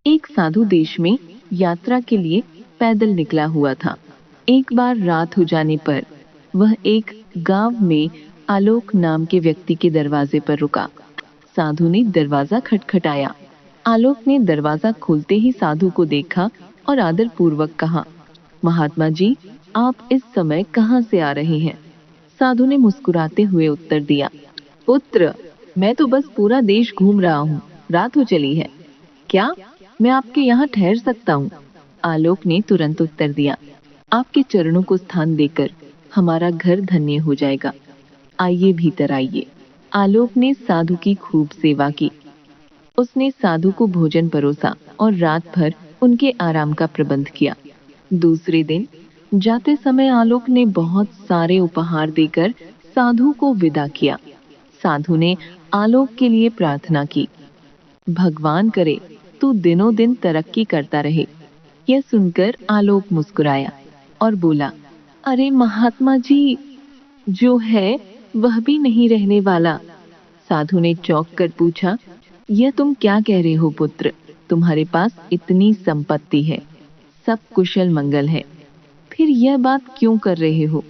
एक साधु देश में यात्रा के लिए पैदल निकला हुआ था। एक बार रात हो जाने पर वह एक गांव में आलोक नाम के व्यक्ति के दरवाजे पर रुका। साधु ने दरवाजा खटखटाया। आलोक ने दरवाजा खोलते ही साधु को देखा और आदर पूर्वक कहा, महात्मा जी, आप इस समय कहाँ से आ रहे हैं? साधु ने मुस्कुराते हुए उत्तर दिया, पुत्र, मैं तो बस पूरा देश घूम रहा हूँ, रात हो चली है। क्या मैं आपके यहाँ ठहर सकता हूँ? आलोक ने तुरंत उत्तर दिया, आपके चरणों को स्थान देकर हमारा घर धन्य हो जाएगा। आइए, भीतर आइए। आलोक ने साधु की खूब सेवा की। उसने साधु को भोजन परोसा और रात भर उनके आराम का प्रबंध किया। दूसरे दिन जाते समय आलोक ने बहुत सारे उपहार देकर साधु को विदा किया। साधु ने आलोक के लिए प्रार्थना की, भगवान करे तू दिनों दिन तरक्की करता रहे। यह सुनकर आलोक मुस्कुराया और बोला, अरे महात्मा जी, जो है वह भी नहीं रहने वाला। साधु ने चौंक कर पूछा, यह तुम क्या कह रहे हो पुत्र? तुम्हारे पास इतनी संपत्ति है, सब कुशल मंगल है, फिर यह बात क्यों कर रहे हो?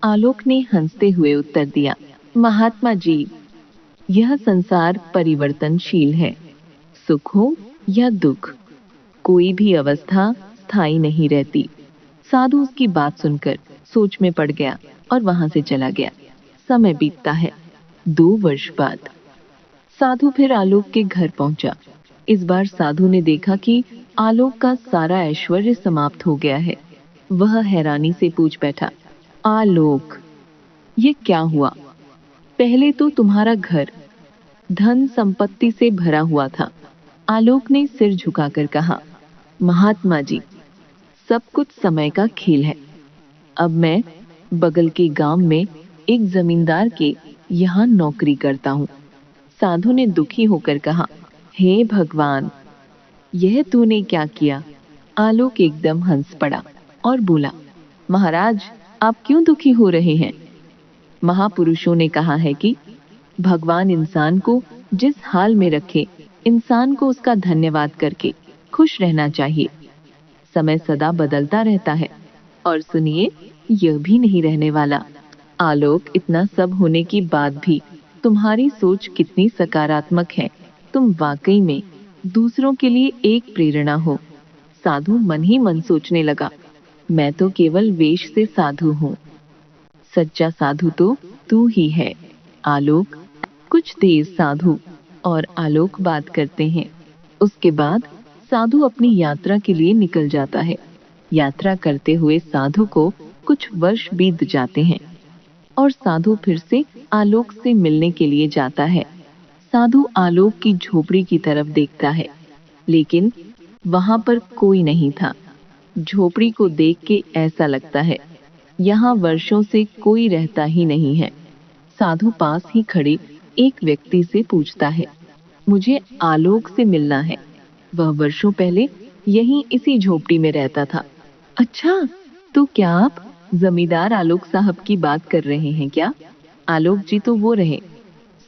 आलोक ने हंसते हुए उत्तर दिया, महात्मा जी, यह संसार परिवर्तनशील है। सुख हो या दुख, कोई भी अवस्था स्थायी नहीं रहती। साधु उसकी बात सुनकर सोच में पड़ गया और वहां से चला गया। समय बीतता है। 2 वर्ष बाद साधु फिर आलोक के घर पहुंचा। इस बार साधु ने देखा कि आलोक का सारा ऐश्वर्य समाप्त हो गया है। वह हैरानी से पूछ बैठा, आलोक, ये क्या हुआ? पहले तो तुम्हारा घर धन संपत्ति से भरा हुआ था। आलोक ने सिर झुकाकर कहा, महात्मा जी, सब कुछ समय का खेल है। अब मैं बगल के गांव में एक जमींदार के यहाँ नौकरी करता हूँ। साधु ने दुखी होकर कहा, हे भगवान, यह तूने क्या किया? आलोक एकदम हंस पड़ा और बोला, महाराज, आप क्यों दुखी हो रहे हैं? महापुरुषों ने कहा है कि भगवान इंसान को जिस हाल में रखे, इंसान को उसका धन्यवाद करके खुश रहना चाहिए। समय सदा बदलता रहता है और सुनिए, यह भी नहीं रहने वाला। आलोक, इतना सब होने के बाद भी तुम्हारी सोच कितनी सकारात्मक है। तुम वाकई में दूसरों के लिए एक प्रेरणा हो। साधु मन ही मन सोचने लगा, मैं तो केवल वेश से साधु हूँ, सच्चा साधु तो तू ही है। आलोक, कुछ देर साधु और आलोक बात करते हैं। उसके बाद साधु अपनी यात्रा के लिए निकल जाता है। यात्रा करते हुए साधु को कुछ वर्ष बीत जाते हैं और साधु फिर से आलोक से मिलने के लिए जाता है। साधु आलोक की झोपड़ी की तरफ देखता है, लेकिन वहां पर कोई नहीं था। झोपड़ी को देख के ऐसा लगता है यहाँ वर्षों से कोई रहता ही नहीं है। साधु पास ही खड़े एक व्यक्ति से पूछता है, मुझे आलोक से मिलना है। वह वर्षों पहले यहीं इसी झोपड़ी में रहता था। अच्छा, तो क्या आप जमींदार आलोक साहब की बात कर रहे हैं क्या? आलोक जी तो वो रहे।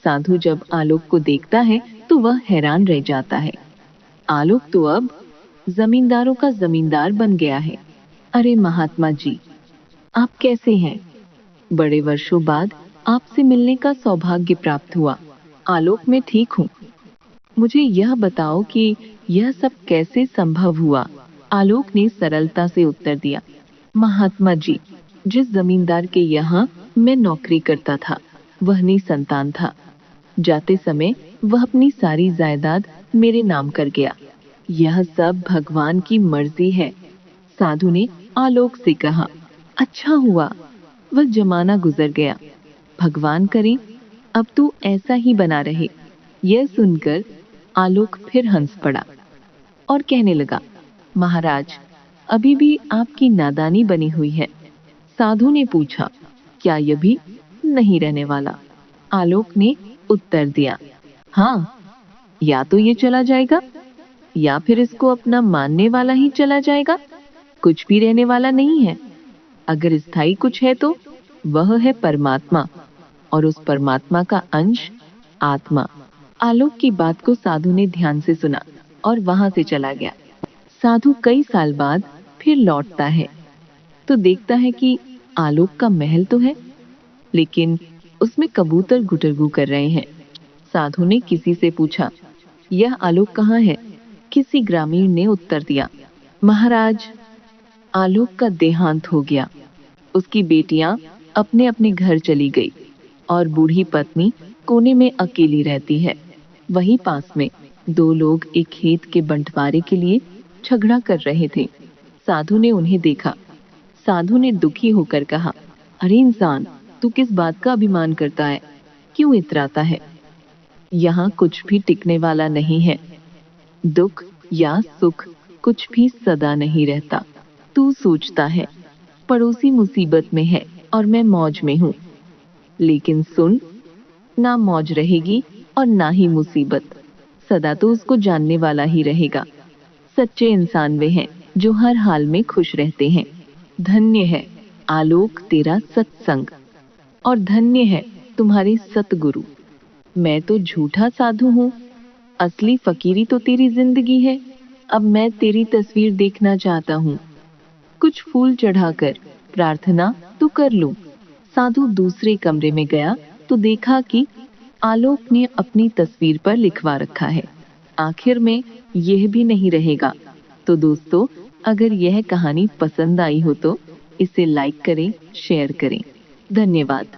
साधु जब आलोक को देखता है तो वह हैरान रह जाता है। आलोक तो अब जमींदारों का जमींदार बन गया है। अरे महात्मा जी, आप कैसे हैं? बड़े वर्षों बाद आपसे मिलने का सौभाग्य प्राप्त हुआ। आलोक, मैं ठीक हूँ। मुझे यह बताओ कि यह सब कैसे संभव हुआ? आलोक ने सरलता से उत्तर दिया, महात्मा जी, जिस जमींदार के यहाँ मैं नौकरी करता था, वह निसंतान था। जाते समय वह अपनी सारी जायदाद मेरे नाम कर गया। यह सब भगवान की मर्जी है। साधु ने आलोक से कहा, अच्छा हुआ वह जमाना गुजर गया। भगवान करे अब तू ऐसा ही बना रहे। यह सुनकर आलोक फिर हंस पड़ा और कहने लगा, महाराज, अभी भी आपकी नादानी बनी हुई है। साधु ने पूछा, क्या यह भी नहीं रहने वाला? आलोक ने उत्तर दिया, हाँ, या तो ये चला जाएगा या फिर इसको अपना मानने वाला ही चला जाएगा। कुछ भी रहने वाला नहीं है। अगर स्थायी कुछ है तो वह है परमात्मा, और उस परमात्मा का अंश आत्मा। आलोक की बात को साधु ने ध्यान से सुना और वहां से चला गया। साधु कई साल बाद फिर लौटता है तो देखता है कि आलोक का महल तो है, लेकिन उसमें कबूतर गुटरगू कर रहे हैं। साधु ने किसी से पूछा, यह आलोक कहाँ है? किसी ग्रामीण ने उत्तर दिया, महाराज, आलोक का देहांत हो गया। उसकी बेटियां अपने अपने घर चली गई और बूढ़ी पत्नी कोने में अकेली रहती है। वहीं पास में दो लोग एक खेत के बंटवारे के लिए झगड़ा कर रहे थे। साधु ने उन्हें देखा। साधु ने दुखी होकर कहा, अरे इंसान, तू किस बात का अभिमान करता है? क्यों इतराता है? यहाँ कुछ भी टिकने वाला नहीं है। दुख या सुख कुछ भी सदा नहीं रहता। तू सोचता है पड़ोसी मुसीबत में है और मैं मौज में हूँ, लेकिन सुन, ना मौज रहेगी और ना ही मुसीबत। सदा तो उसको जानने वाला ही रहेगा। सच्चे इंसान वे हैं जो हर हाल में खुश रहते हैं। धन्य है आलोक तेरा सत्संग, और धन्य है तुम्हारे सतगुरु। मैं तो झूठा साधु हूँ, असली फकीरी तो तेरी जिंदगी है। अब मैं तेरी तस्वीर देखना चाहता हूँ। कुछ फूल चढ़ाकर प्रार्थना तो कर लूं। साधु दूसरे कमरे में गया तो देखा कि आलोक ने अपनी तस्वीर पर लिखवा रखा है, आखिर में यह भी नहीं रहेगा। तो दोस्तों, अगर यह कहानी पसंद आई हो तो इसे लाइक करें, शेयर करें। धन्यवाद।